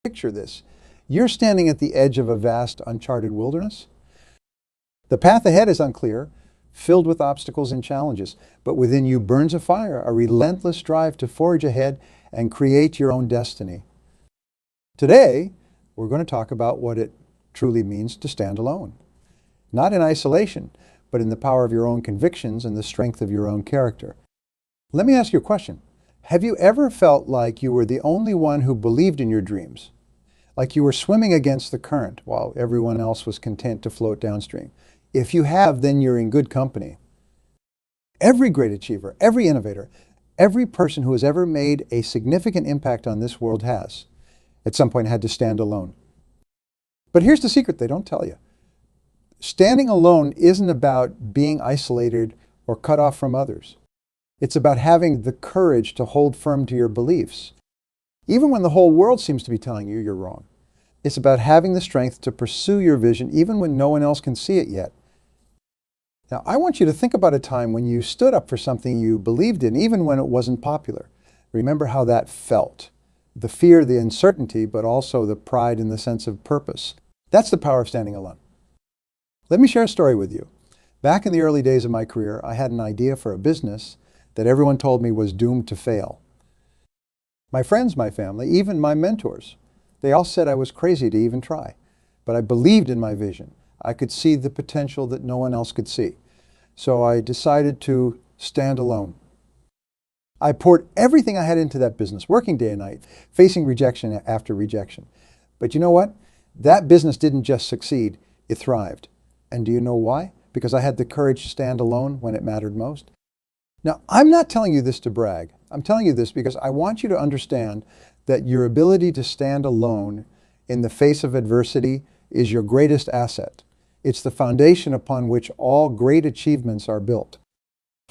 Picture this. You're standing at the edge of a vast, uncharted wilderness. The path ahead is unclear, filled with obstacles and challenges, but within you burns a fire, a relentless drive to forge ahead and create your own destiny. Today, we're going to talk about what it truly means to stand alone. Not in isolation, but in the power of your own convictions and the strength of your own character. Let me ask you a question. Have you ever felt like you were the only one who believed in your dreams? Like you were swimming against the current while everyone else was content to float downstream? If you have, then you're in good company. Every great achiever, every innovator, every person who has ever made a significant impact on this world has, at some point, had to stand alone. But here's the secret they don't tell you. Standing alone isn't about being isolated or cut off from others. It's about having the courage to hold firm to your beliefs, even when the whole world seems to be telling you you're wrong. It's about having the strength to pursue your vision even when no one else can see it yet. Now, I want you to think about a time when you stood up for something you believed in, even when it wasn't popular. Remember how that felt. The fear, the uncertainty, but also the pride and the sense of purpose. That's the power of standing alone. Let me share a story with you. Back in the early days of my career, I had an idea for a business that everyone told me was doomed to fail. My friends, my family, even my mentors, they all said I was crazy to even try. But I believed in my vision. I could see the potential that no one else could see. So I decided to stand alone. I poured everything I had into that business, working day and night, facing rejection after rejection. But you know what? That business didn't just succeed, it thrived. And do you know why? Because I had the courage to stand alone when it mattered most. Now, I'm not telling you this to brag. I'm telling you this because I want you to understand that your ability to stand alone in the face of adversity is your greatest asset. It's the foundation upon which all great achievements are built.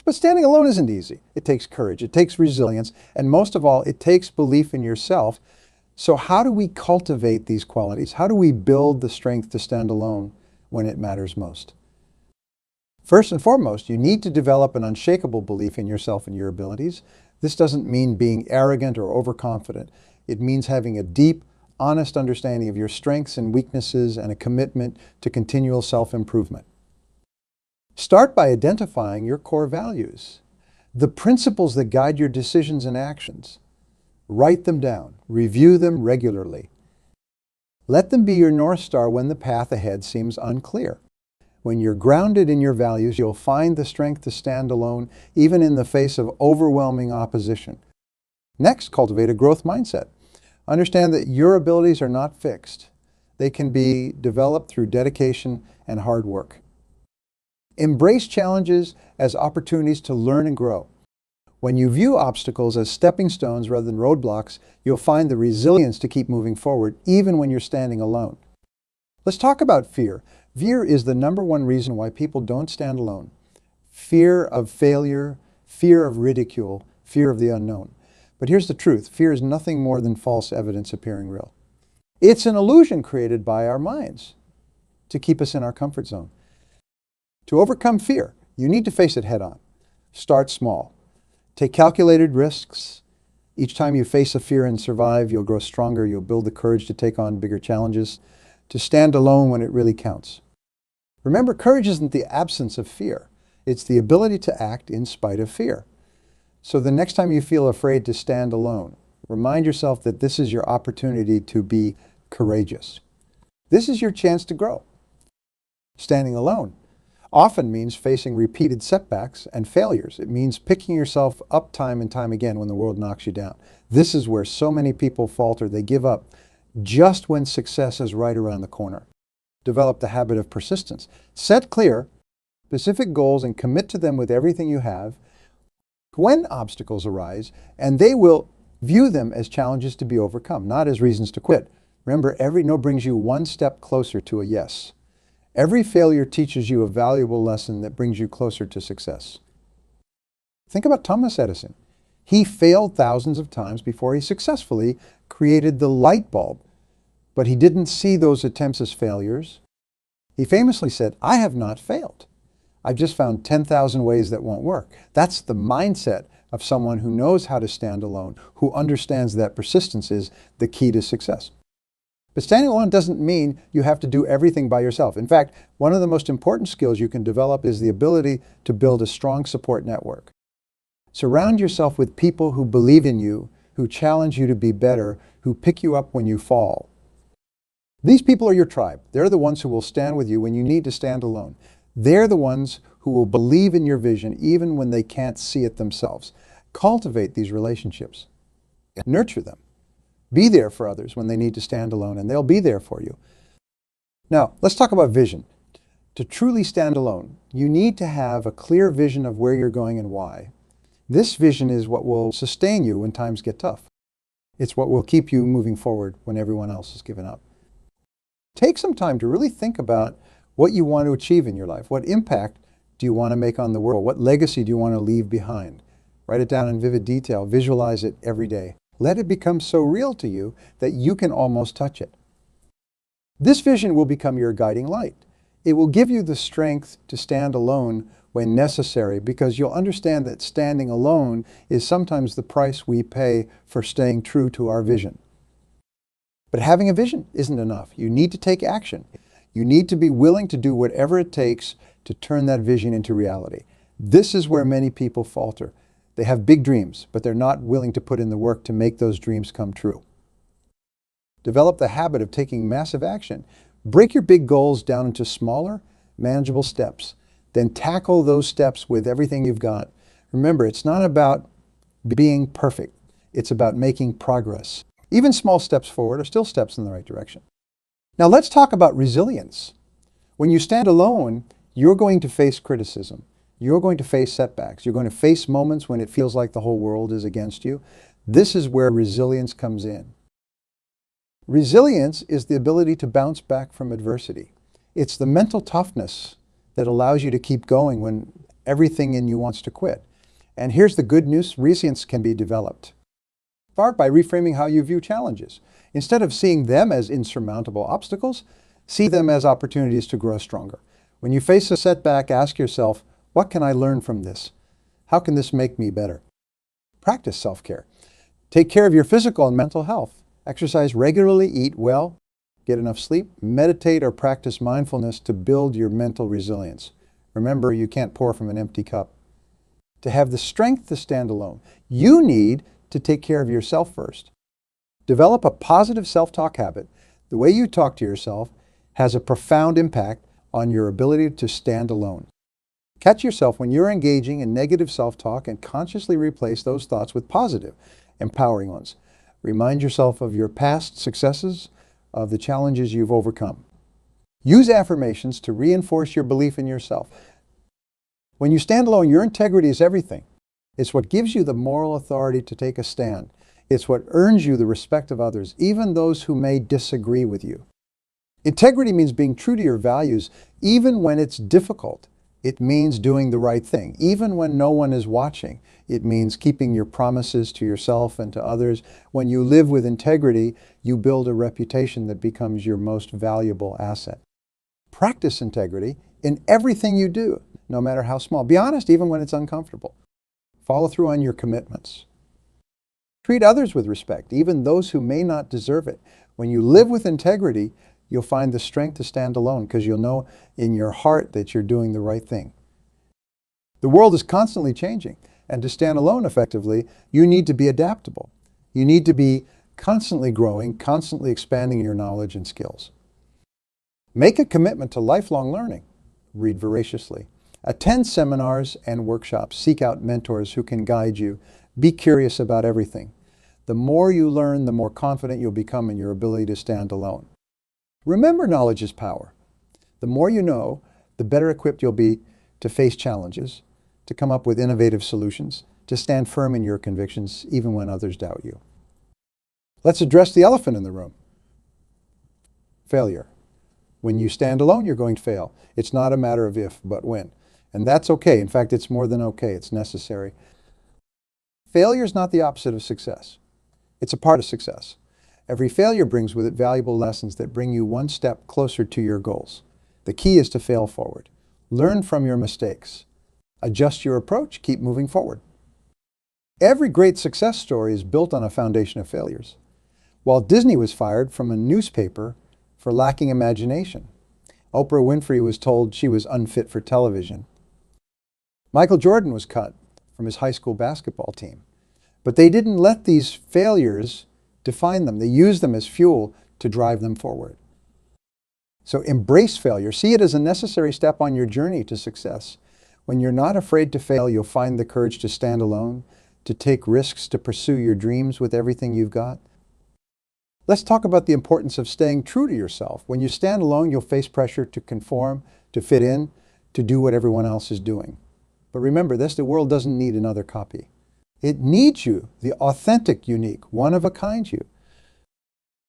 But standing alone isn't easy. It takes courage, it takes resilience, and most of all, it takes belief in yourself. So how do we cultivate these qualities? How do we build the strength to stand alone when it matters most? First and foremost, you need to develop an unshakable belief in yourself and your abilities. This doesn't mean being arrogant or overconfident. It means having a deep, honest understanding of your strengths and weaknesses and a commitment to continual self-improvement. Start by identifying your core values, the principles that guide your decisions and actions. Write them down. Review them regularly. Let them be your North Star when the path ahead seems unclear. When you're grounded in your values, you'll find the strength to stand alone, even in the face of overwhelming opposition. Next, cultivate a growth mindset. Understand that your abilities are not fixed. They can be developed through dedication and hard work. Embrace challenges as opportunities to learn and grow. When you view obstacles as stepping stones rather than roadblocks, you'll find the resilience to keep moving forward, even when you're standing alone. Let's talk about fear. Fear is the number one reason why people don't stand alone. Fear of failure, fear of ridicule, fear of the unknown. But here's the truth. Fear is nothing more than false evidence appearing real. It's an illusion created by our minds to keep us in our comfort zone. To overcome fear, you need to face it head on. Start small. Take calculated risks. Each time you face a fear and survive, you'll grow stronger. You'll build the courage to take on bigger challenges, to stand alone when it really counts. Remember, courage isn't the absence of fear. It's the ability to act in spite of fear. So the next time you feel afraid to stand alone, remind yourself that this is your opportunity to be courageous. This is your chance to grow. Standing alone often means facing repeated setbacks and failures. It means picking yourself up time and time again when the world knocks you down. This is where so many people falter. They give up just when success is right around the corner. Develop the habit of persistence. Set clear, specific goals and commit to them with everything you have when obstacles arise, and they will view them as challenges to be overcome, not as reasons to quit. Remember, every no brings you one step closer to a yes. Every failure teaches you a valuable lesson that brings you closer to success. Think about Thomas Edison. He failed thousands of times before he successfully created the light bulb. But he didn't see those attempts as failures. He famously said, "I have not failed. I've just found 10,000 ways that won't work." That's the mindset of someone who knows how to stand alone, who understands that persistence is the key to success. But standing alone doesn't mean you have to do everything by yourself. In fact, one of the most important skills you can develop is the ability to build a strong support network. Surround yourself with people who believe in you, who challenge you to be better, who pick you up when you fall. These people are your tribe. They're the ones who will stand with you when you need to stand alone. They're the ones who will believe in your vision even when they can't see it themselves. Cultivate these relationships. Nurture them. Be there for others when they need to stand alone, and they'll be there for you. Now, let's talk about vision. To truly stand alone, you need to have a clear vision of where you're going and why. This vision is what will sustain you when times get tough. It's what will keep you moving forward when everyone else has given up. Take some time to really think about what you want to achieve in your life. What impact do you want to make on the world? What legacy do you want to leave behind? Write it down in vivid detail. Visualize it every day. Let it become so real to you that you can almost touch it. This vision will become your guiding light. It will give you the strength to stand alone when necessary, because you'll understand that standing alone is sometimes the price we pay for staying true to our vision. But having a vision isn't enough. You need to take action. You need to be willing to do whatever it takes to turn that vision into reality. This is where many people falter. They have big dreams, but they're not willing to put in the work to make those dreams come true. Develop the habit of taking massive action. Break your big goals down into smaller, manageable steps. Then tackle those steps with everything you've got. Remember, it's not about being perfect. It's about making progress. Even small steps forward are still steps in the right direction. Now let's talk about resilience. When you stand alone, you're going to face criticism. You're going to face setbacks. You're going to face moments when it feels like the whole world is against you. This is where resilience comes in. Resilience is the ability to bounce back from adversity. It's the mental toughness that allows you to keep going when everything in you wants to quit. And here's the good news: resilience can be developed. Start by reframing how you view challenges. Instead of seeing them as insurmountable obstacles, see them as opportunities to grow stronger. When you face a setback, ask yourself, what can I learn from this? How can this make me better? Practice self-care. Take care of your physical and mental health. Exercise regularly, eat well, get enough sleep, meditate or practice mindfulness to build your mental resilience. Remember, you can't pour from an empty cup. To have the strength to stand alone, you need to take care of yourself first. Develop a positive self-talk habit. The way you talk to yourself has a profound impact on your ability to stand alone. Catch yourself when you're engaging in negative self-talk and consciously replace those thoughts with positive, empowering ones. Remind yourself of your past successes, of the challenges you've overcome. Use affirmations to reinforce your belief in yourself. When you stand alone, your integrity is everything. It's what gives you the moral authority to take a stand. It's what earns you the respect of others, even those who may disagree with you. Integrity means being true to your values, even when it's difficult. It means doing the right thing, even when no one is watching. It means keeping your promises to yourself and to others. When you live with integrity, you build a reputation that becomes your most valuable asset. Practice integrity in everything you do, no matter how small. Be honest even when it's uncomfortable. Follow through on your commitments. Treat others with respect, even those who may not deserve it. When you live with integrity, you'll find the strength to stand alone because you'll know in your heart that you're doing the right thing. The world is constantly changing, and to stand alone effectively, you need to be adaptable. You need to be constantly growing, constantly expanding your knowledge and skills. Make a commitment to lifelong learning. Read voraciously. Attend seminars and workshops. Seek out mentors who can guide you. Be curious about everything. The more you learn, the more confident you'll become in your ability to stand alone. Remember, knowledge is power. The more you know, the better equipped you'll be to face challenges, to come up with innovative solutions, to stand firm in your convictions, even when others doubt you. Let's address the elephant in the room. Failure. When you stand alone, you're going to fail. It's not a matter of if, but when. And that's okay. In fact, it's more than okay. It's necessary. Failure is not the opposite of success. It's a part of success. Every failure brings with it valuable lessons that bring you one step closer to your goals. The key is to fail forward. Learn from your mistakes. Adjust your approach. Keep moving forward. Every great success story is built on a foundation of failures. Walt Disney was fired from a newspaper for lacking imagination. Oprah Winfrey was told she was unfit for television. Michael Jordan was cut from his high school basketball team. But they didn't let these failures define them. They used them as fuel to drive them forward. So embrace failure. See it as a necessary step on your journey to success. When you're not afraid to fail, you'll find the courage to stand alone, to take risks, to pursue your dreams with everything you've got. Let's talk about the importance of staying true to yourself. When you stand alone, you'll face pressure to conform, to fit in, to do what everyone else is doing. But remember this, the world doesn't need another copy. It needs you, the authentic, unique, one-of-a-kind you.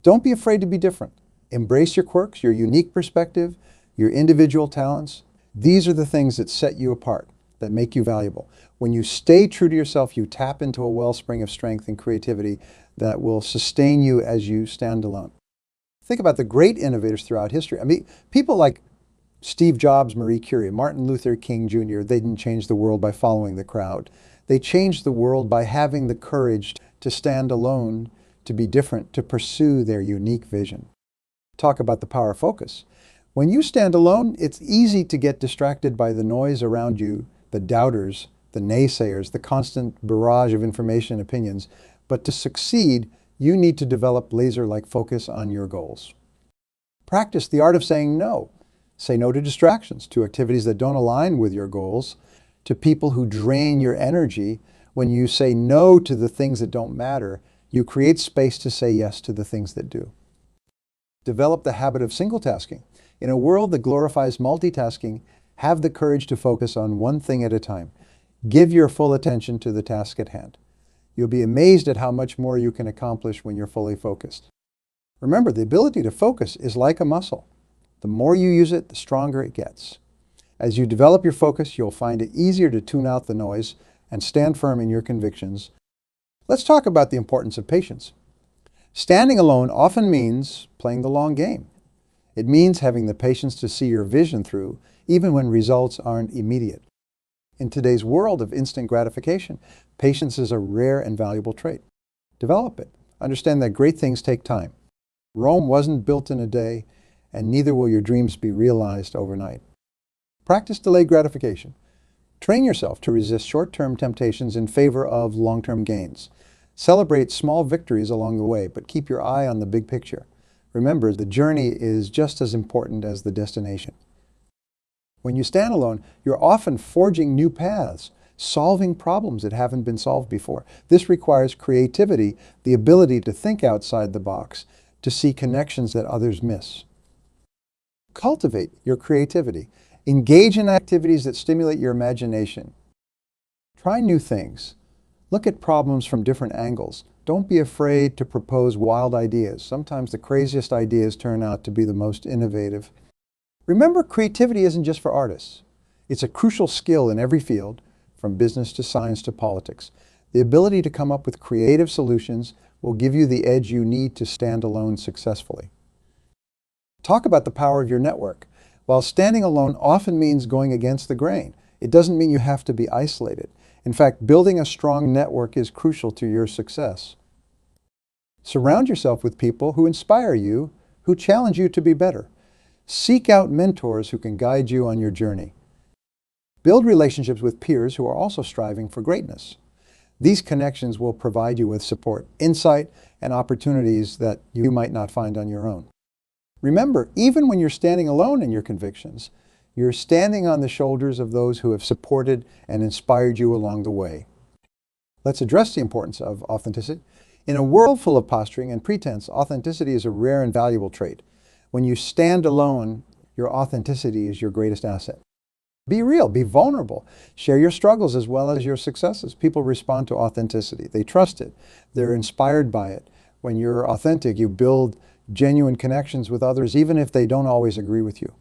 Don't be afraid to be different. Embrace your quirks, your unique perspective, your individual talents. These are the things that set you apart, that make you valuable. When you stay true to yourself, you tap into a wellspring of strength and creativity that will sustain you as you stand alone. Think about the great innovators throughout history. I mean, people like Steve Jobs, Marie Curie, Martin Luther King Jr., they didn't change the world by following the crowd. They changed the world by having the courage to stand alone, to be different, to pursue their unique vision. Talk about the power of focus. When you stand alone, it's easy to get distracted by the noise around you, the doubters, the naysayers, the constant barrage of information and opinions. But to succeed, you need to develop laser-like focus on your goals. Practice the art of saying no. Say no to distractions, to activities that don't align with your goals, to people who drain your energy. When you say no to the things that don't matter, you create space to say yes to the things that do. Develop the habit of single tasking. In a world that glorifies multitasking, have the courage to focus on one thing at a time. Give your full attention to the task at hand. You'll be amazed at how much more you can accomplish when you're fully focused. Remember, the ability to focus is like a muscle. The more you use it, the stronger it gets. As you develop your focus, you'll find it easier to tune out the noise and stand firm in your convictions. Let's talk about the importance of patience. Standing alone often means playing the long game. It means having the patience to see your vision through, even when results aren't immediate. In today's world of instant gratification, patience is a rare and valuable trait. Develop it. Understand that great things take time. Rome wasn't built in a day, and neither will your dreams be realized overnight. Practice delayed gratification. Train yourself to resist short-term temptations in favor of long-term gains. Celebrate small victories along the way, but keep your eye on the big picture. Remember, the journey is just as important as the destination. When you stand alone, you're often forging new paths, solving problems that haven't been solved before. This requires creativity, the ability to think outside the box, to see connections that others miss. Cultivate your creativity. Engage in activities that stimulate your imagination. Try new things. Look at problems from different angles. Don't be afraid to propose wild ideas. Sometimes the craziest ideas turn out to be the most innovative. Remember, creativity isn't just for artists. It's a crucial skill in every field, from business to science to politics. The ability to come up with creative solutions will give you the edge you need to stand alone successfully. Talk about the power of your network. While standing alone often means going against the grain, it doesn't mean you have to be isolated. In fact, building a strong network is crucial to your success. Surround yourself with people who inspire you, who challenge you to be better. Seek out mentors who can guide you on your journey. Build relationships with peers who are also striving for greatness. These connections will provide you with support, insight, and opportunities that you might not find on your own. Remember, even when you're standing alone in your convictions, you're standing on the shoulders of those who have supported and inspired you along the way. Let's address the importance of authenticity. In a world full of posturing and pretense, authenticity is a rare and valuable trait. When you stand alone, your authenticity is your greatest asset. Be real, be vulnerable. Share your struggles as well as your successes. People respond to authenticity. They trust it. They're inspired by it. When you're authentic, you build genuine connections with others, even if they don't always agree with you.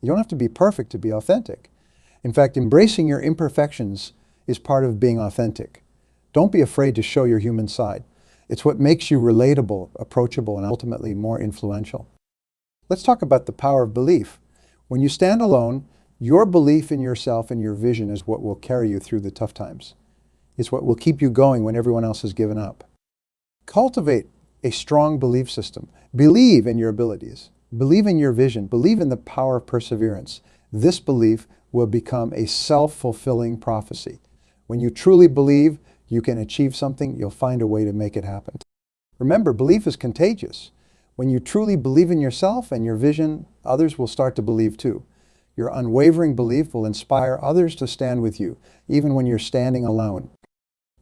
You don't have to be perfect to be authentic. In fact, embracing your imperfections is part of being authentic. Don't be afraid to show your human side. It's what makes you relatable, approachable, and ultimately more influential. Let's talk about the power of belief. When you stand alone, your belief in yourself and your vision is what will carry you through the tough times. It's what will keep you going when everyone else has given up. Cultivate a strong belief system. Believe in your abilities. Believe in your vision. Believe in the power of perseverance. This belief will become a self-fulfilling prophecy. When you truly believe you can achieve something, you'll find a way to make it happen. Remember, belief is contagious. When you truly believe in yourself and your vision, others will start to believe too. Your unwavering belief will inspire others to stand with you, even when you're standing alone.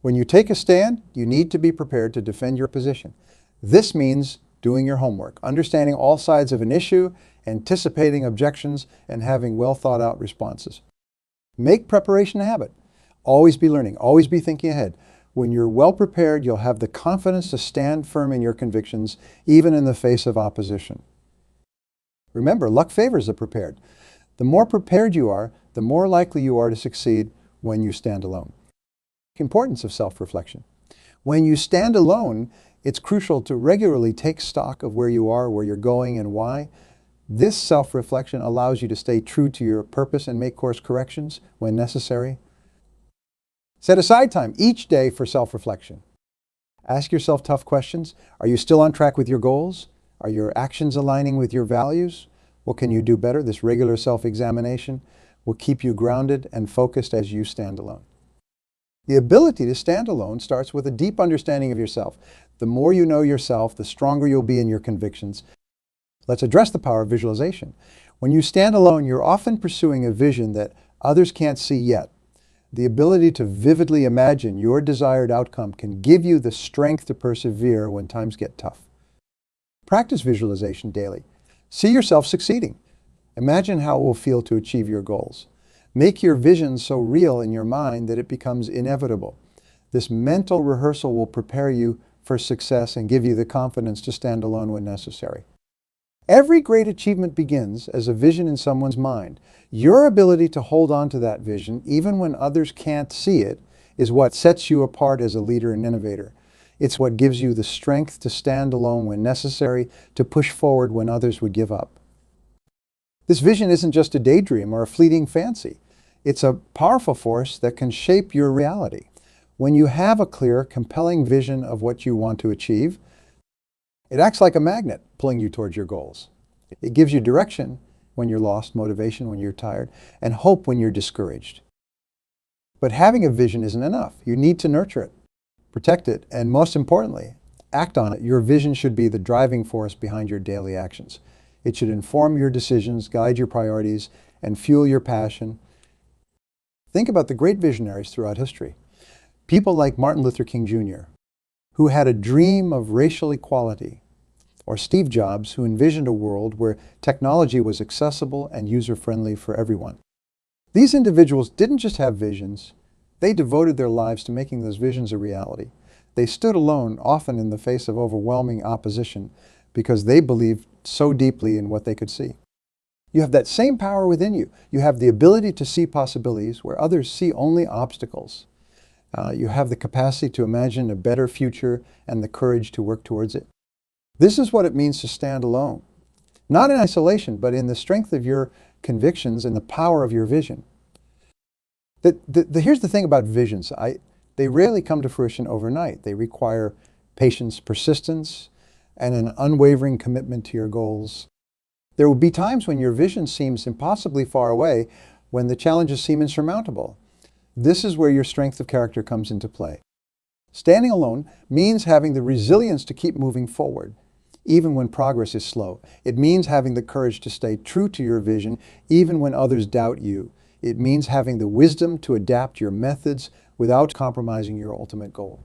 When you take a stand, you need to be prepared to defend your position. This means doing your homework, understanding all sides of an issue, anticipating objections, and having well thought out responses. Make preparation a habit. Always be learning, always be thinking ahead. When you're well prepared, you'll have the confidence to stand firm in your convictions, even in the face of opposition. Remember, luck favors the prepared. The more prepared you are, the more likely you are to succeed when you stand alone. The importance of self-reflection. When you stand alone, it's crucial to regularly take stock of where you are, where you're going, and why. This self-reflection allows you to stay true to your purpose and make course corrections when necessary. Set aside time each day for self-reflection. Ask yourself tough questions. Are you still on track with your goals? Are your actions aligning with your values? What can you do better? This regular self-examination will keep you grounded and focused as you stand alone. The ability to stand alone starts with a deep understanding of yourself. The more you know yourself, the stronger you'll be in your convictions. Let's address the power of visualization. When you stand alone, you're often pursuing a vision that others can't see yet. The ability to vividly imagine your desired outcome can give you the strength to persevere when times get tough. Practice visualization daily. See yourself succeeding. Imagine how it will feel to achieve your goals. Make your vision so real in your mind that it becomes inevitable. This mental rehearsal will prepare you for success and give you the confidence to stand alone when necessary. Every great achievement begins as a vision in someone's mind. Your ability to hold on to that vision, even when others can't see it, is what sets you apart as a leader and innovator. It's what gives you the strength to stand alone when necessary, to push forward when others would give up. This vision isn't just a daydream or a fleeting fancy. It's a powerful force that can shape your reality. When you have a clear, compelling vision of what you want to achieve, it acts like a magnet, pulling you towards your goals. It gives you direction when you're lost, motivation when you're tired, and hope when you're discouraged. But having a vision isn't enough. You need to nurture it, protect it, and most importantly, act on it. Your vision should be the driving force behind your daily actions. It should inform your decisions, guide your priorities, and fuel your passion. Think about the great visionaries throughout history. People like Martin Luther King Jr., who had a dream of racial equality, or Steve Jobs, who envisioned a world where technology was accessible and user-friendly for everyone. These individuals didn't just have visions, they devoted their lives to making those visions a reality. They stood alone, often in the face of overwhelming opposition, because they believed so deeply in what they could see. You have that same power within you. You have the ability to see possibilities where others see only obstacles. You have the capacity to imagine a better future and the courage to work towards it. This is what it means to stand alone. Not in isolation, but in the strength of your convictions and the power of your vision. Here's the thing about visions. They rarely come to fruition overnight. They require patience, persistence, and an unwavering commitment to your goals. There will be times when your vision seems impossibly far away, when the challenges seem insurmountable. This is where your strength of character comes into play. Standing alone means having the resilience to keep moving forward, even when progress is slow. It means having the courage to stay true to your vision, even when others doubt you. It means having the wisdom to adapt your methods without compromising your ultimate goal.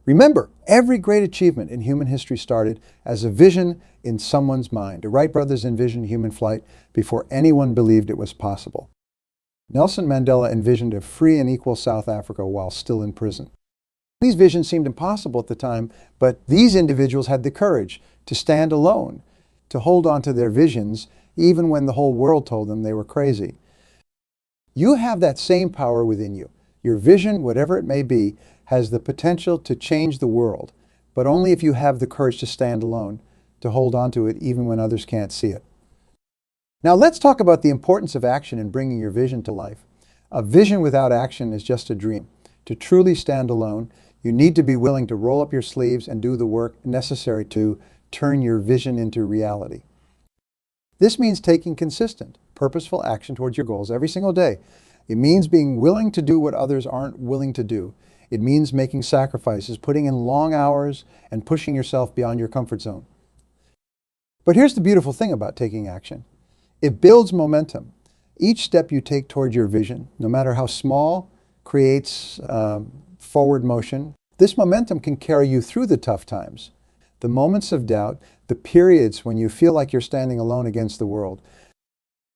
Remember, every great achievement in human history started as a vision in someone's mind. The Wright brothers envisioned human flight before anyone believed it was possible. Nelson Mandela envisioned a free and equal South Africa while still in prison. These visions seemed impossible at the time, but these individuals had the courage to stand alone, to hold on to their visions, even when the whole world told them they were crazy. You have that same power within you. Your vision, whatever it may be, has the potential to change the world, but only if you have the courage to stand alone, to hold on to it even when others can't see it. Now let's talk about the importance of action in bringing your vision to life. A vision without action is just a dream. To truly stand alone, You need to be willing to roll up your sleeves and do the work necessary to turn your vision into reality. This means taking consistent, purposeful action towards your goals every single day. It means being willing to do what others aren't willing to do. It means making sacrifices, putting in long hours, and pushing yourself beyond your comfort zone. But here's the beautiful thing about taking action. It builds momentum. Each step you take towards your vision, no matter how small, creates forward motion. This momentum can carry you through the tough times, the moments of doubt, the periods when you feel like you're standing alone against the world.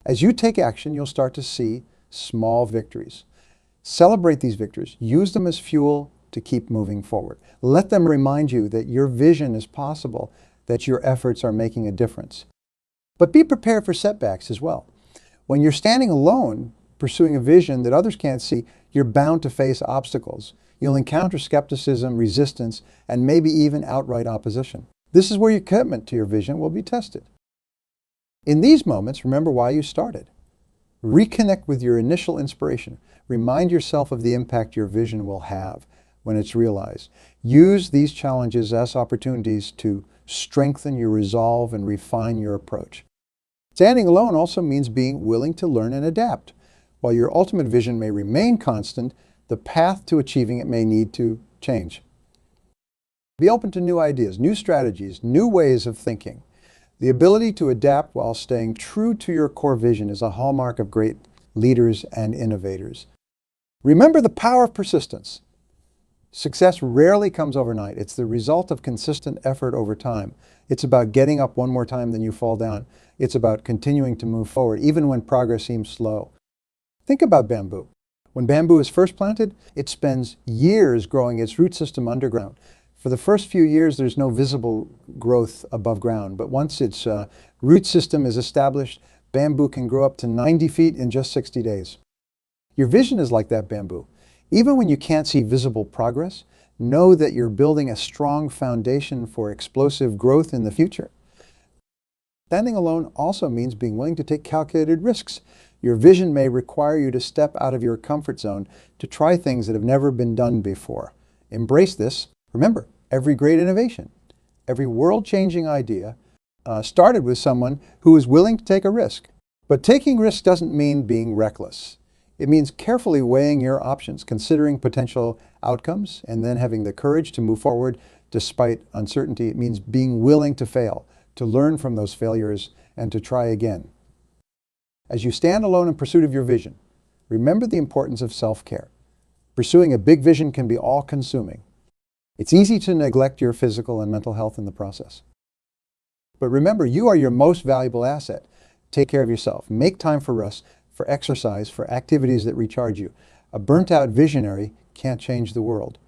As you take action, you'll start to see small victories. Celebrate these victories. Use them as fuel to keep moving forward. Let them remind you that your vision is possible, that your efforts are making a difference. But be prepared for setbacks as well. When you're standing alone, pursuing a vision that others can't see, you're bound to face obstacles. You'll encounter skepticism, resistance, and maybe even outright opposition. This is where your commitment to your vision will be tested. In these moments, remember why you started. Reconnect with your initial inspiration. Remind yourself of the impact your vision will have when it's realized. Use these challenges as opportunities to strengthen your resolve and refine your approach. Standing alone also means being willing to learn and adapt. While your ultimate vision may remain constant, the path to achieving it may need to change. Be open to new ideas, new strategies, new ways of thinking. The ability to adapt while staying true to your core vision is a hallmark of great leaders and innovators. Remember the power of persistence. Success rarely comes overnight. It's the result of consistent effort over time. It's about getting up one more time than you fall down. It's about continuing to move forward, even when progress seems slow. Think about bamboo. When bamboo is first planted, it spends years growing its root system underground. For the first few years, there's no visible growth above ground, but once its root system is established, bamboo can grow up to 90 feet in just 60 days. Your vision is like that bamboo. Even when you can't see visible progress, know that you're building a strong foundation for explosive growth in the future. Standing alone also means being willing to take calculated risks. Your vision may require you to step out of your comfort zone to try things that have never been done before. Embrace this. Remember, every great innovation, every world-changing idea started with someone who was willing to take a risk. But taking risks doesn't mean being reckless. It means carefully weighing your options, considering potential outcomes, and then having the courage to move forward despite uncertainty. It means being willing to fail, to learn from those failures, and to try again. As you stand alone in pursuit of your vision, remember the importance of self-care. Pursuing a big vision can be all-consuming. It's easy to neglect your physical and mental health in the process. But remember, you are your most valuable asset. Take care of yourself. Make time for rest, for exercise, for activities that recharge you. A burnt-out visionary can't change the world.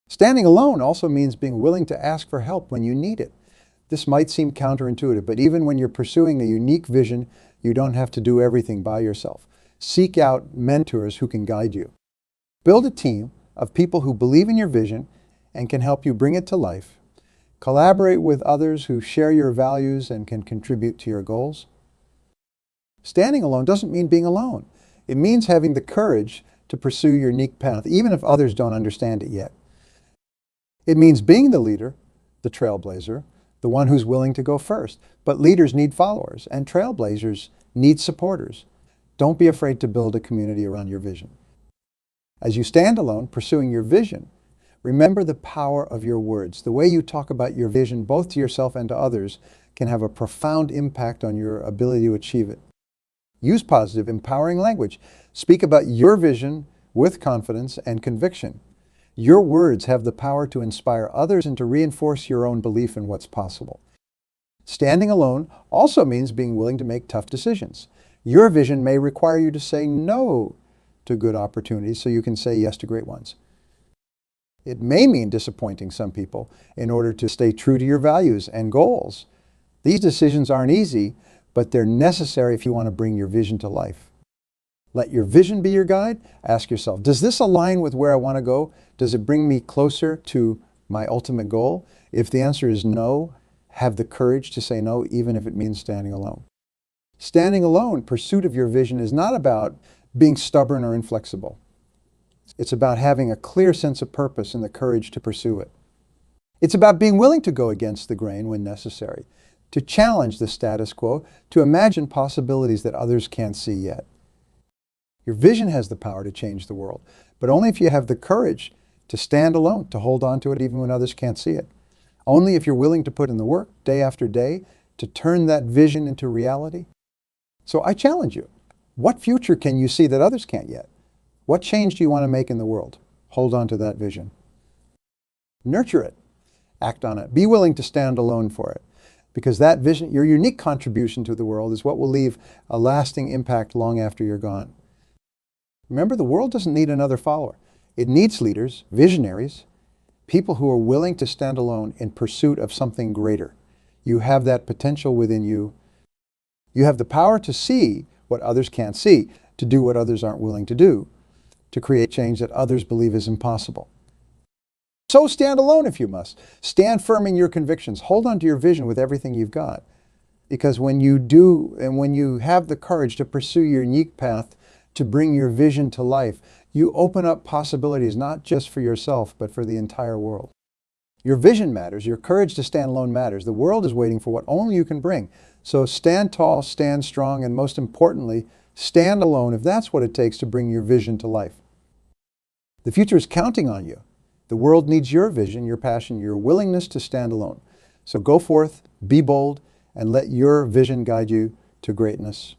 Standing alone also means being willing to ask for help when you need it. This might seem counterintuitive, but even when you're pursuing a unique vision, you don't have to do everything by yourself. Seek out mentors who can guide you. Build a team of people who believe in your vision and can help you bring it to life. Collaborate with others who share your values and can contribute to your goals. Standing alone doesn't mean being alone. It means having the courage to pursue your unique path, even if others don't understand it yet. It means being the leader, the trailblazer, the one who's willing to go first. But leaders need followers, and trailblazers need supporters. Don't be afraid to build a community around your vision. As you stand alone, pursuing your vision, remember the power of your words. The way you talk about your vision, both to yourself and to others, can have a profound impact on your ability to achieve it. Use positive, empowering language. Speak about your vision with confidence and conviction. Your words have the power to inspire others and to reinforce your own belief in what's possible. Standing alone also means being willing to make tough decisions. Your vision may require you to say no to good opportunities so you can say yes to great ones. It may mean disappointing some people in order to stay true to your values and goals. These decisions aren't easy, but they're necessary if you want to bring your vision to life. Let your vision be your guide. Ask yourself, does this align with where I want to go? Does it bring me closer to my ultimate goal? If the answer is no, have the courage to say no, even if it means standing alone. Standing alone, pursuit of your vision is not about being stubborn or inflexible. It's about having a clear sense of purpose and the courage to pursue it. It's about being willing to go against the grain when necessary, to challenge the status quo, to imagine possibilities that others can't see yet. Your vision has the power to change the world, but only if you have the courage to stand alone, to hold on to it even when others can't see it. Only if you're willing to put in the work day after day to turn that vision into reality. So I challenge you. What future can you see that others can't yet? What change do you want to make in the world? Hold on to that vision. Nurture it. Act on it. Be willing to stand alone for it. Because that vision, your unique contribution to the world, is what will leave a lasting impact long after you're gone. Remember, the world doesn't need another follower. It needs leaders, visionaries, people who are willing to stand alone in pursuit of something greater. You have that potential within you. You have the power to see what others can't see, to do what others aren't willing to do, to create change that others believe is impossible. So stand alone if you must. Stand firm in your convictions. Hold on to your vision with everything you've got. Because when you do, and when you have the courage to pursue your unique path, to bring your vision to life, you open up possibilities not just for yourself, but for the entire world. Your vision matters. Your courage to stand alone matters. The world is waiting for what only you can bring. So stand tall, stand strong, and most importantly, stand alone if that's what it takes to bring your vision to life. The future is counting on you. The world needs your vision, your passion, your willingness to stand alone. So go forth, be bold, and let your vision guide you to greatness.